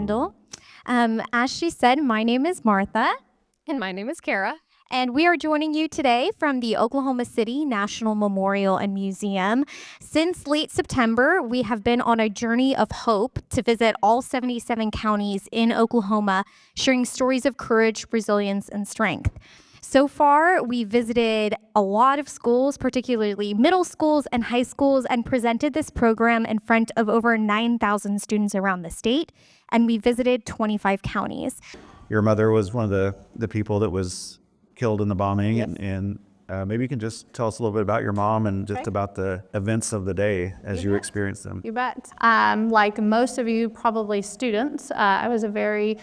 handle. As she said, my name is Martha. And my name is Kara. And we are joining you today from the Oklahoma City National Memorial and Museum. Since late September, we have been on a journey of hope to visit all 77 counties in Oklahoma, sharing stories of courage, resilience, and strength. So far, we visited a lot of schools, particularly middle schools and high schools, and presented this program in front of over 9,000 students around the state, and we visited 25 counties. Your mother was one of the people that was killed in the bombing, Yes. and maybe you can just tell us a little bit about your mom and just about the events of the day as you experienced them. You bet. Like most of you, probably students, I was a very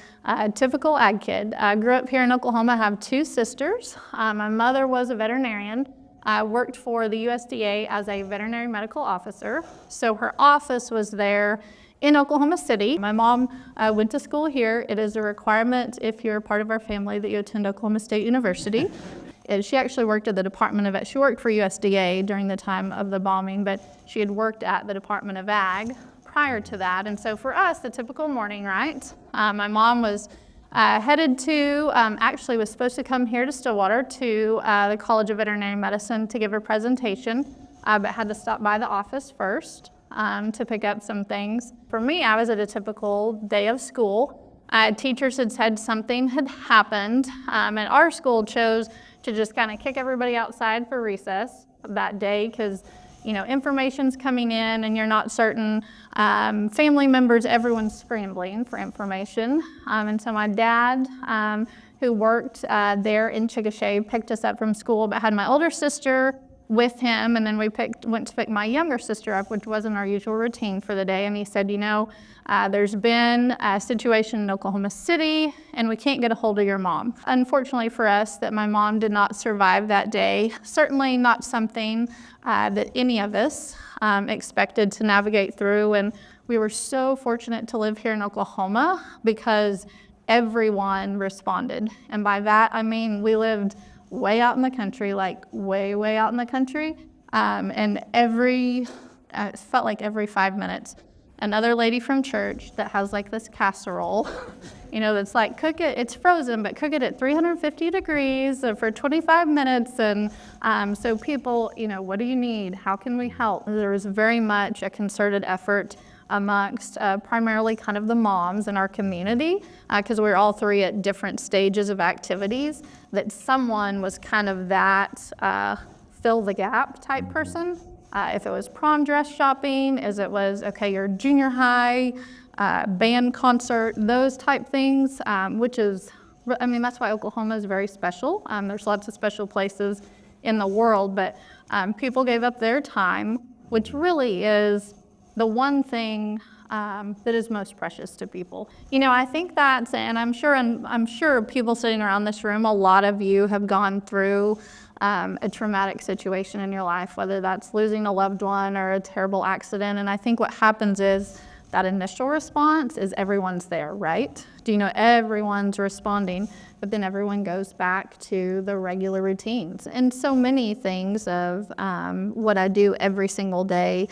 typical ag kid. I grew up here in Oklahoma. I have two sisters. My mother was a veterinarian. I worked for the USDA as a veterinary medical officer. So her office was there in Oklahoma City. My mom went to school here. It is a requirement if you're a part of our family that you attend Oklahoma State University. And she actually worked at the Department of she worked for USDA during the time of the bombing, but she had worked at the Department of Ag prior to that. And so for us, the typical morning, right? My mom was headed to, actually was supposed to come here to Stillwater to the College of Veterinary Medicine to give a presentation, but had to stop by the office first to pick up some things. For me, I was at a typical day of school. Teachers had said something had happened, and our school chose to just kind of kick everybody outside for recess that day because, you know, information's coming in and you're not certain. Family members, everyone's scrambling for information. And so my dad, who worked there in Chickasha, picked us up from school, but had my older sister with him, and then we went to pick my younger sister up, which wasn't our usual routine for the day. And he said, you know, there's been a situation in Oklahoma City, and we can't get a hold of your mom. Unfortunately for us, that my mom did not survive that day. Certainly not something that any of us expected to navigate through. And we were so fortunate to live here in Oklahoma because everyone responded. And by that, I mean we lived way out in the country, like way out in the country. And it felt like every 5 minutes, another lady from church that has like this casserole, you know, that's like, cook it, it's frozen, but cook it at 350 degrees for 25 minutes. And so people, you know, what do you need? How can we help? There was very much a concerted effort amongst primarily kind of the moms in our community, because we were all three at different stages of activities, that someone was kind of that fill the gap type person. If it was prom dress shopping, as it was, okay, your junior high, band concert, those type things, which is, I mean, that's why Oklahoma is very special. There's lots of special places in the world, but people gave up their time, which really is the one thing that is most precious to people. You know, I think that's, and I'm sure people sitting around this room, a lot of you have gone through a traumatic situation in your life, whether that's losing a loved one or a terrible accident. And I think what happens is that initial response is everyone's there, right? Do you know everyone's responding, but then everyone goes back to the regular routines. And so many things of what I do every single day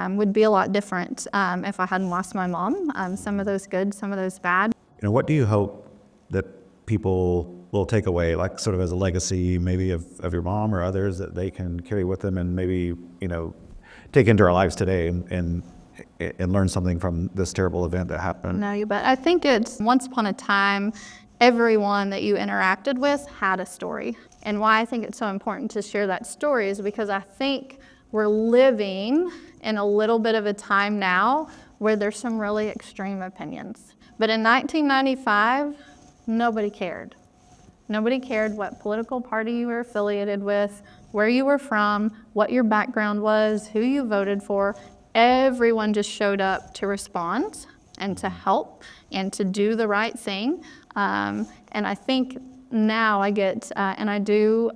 would be a lot different if I hadn't lost my mom. Some of those good, some of those bad. You know, what do you hope that people will take away, like sort of as a legacy, maybe of your mom or others, that they can carry with them and maybe, you know, take into our lives today and learn something from this terrible event that happened? No, you bet. I think it's once upon a time, everyone that you interacted with had a story. And why I think it's so important to share that story is because I think we're living in a little bit of a time now where there's some really extreme opinions. But in 1995, nobody cared. Nobody cared what political party you were affiliated with, where you were from, what your background was, who you voted for. Everyone just showed up to respond and to help and to do the right thing. And I think now I get, and I do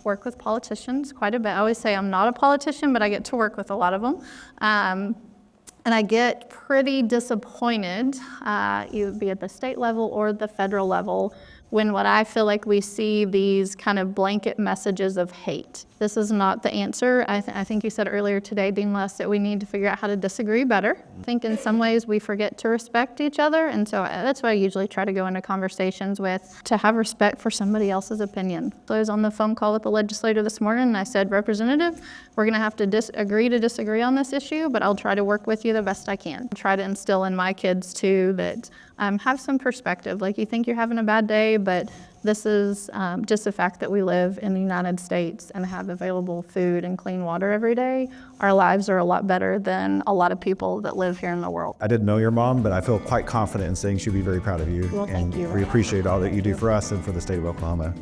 work with politicians quite a bit. I always say I'm not a politician, but I get to work with a lot of them. And I get pretty disappointed, either be at the state level or the federal level, when what I feel like we see these kind of blanket messages of hate. This is not the answer. I think you said earlier today, Dean Les, that we need to figure out how to disagree better. I think in some ways we forget to respect each other, and so that's what I usually try to go into conversations with, to have respect for somebody else's opinion. So I was on the phone call with the legislator this morning, and I said, Representative, we're going to have to agree to disagree on this issue, but I'll try to work with you the best I can. Try to instill in my kids, too, that have some perspective. Like, you think you're having a bad day, but this is just the fact that we live in the United States and have available food and clean water every day. Our lives are a lot better than a lot of people that live here in the world. I didn't know your mom, but I feel quite confident in saying she'd be very proud of you. Well, thank and you. we appreciate all that you do for us and for the state of Oklahoma.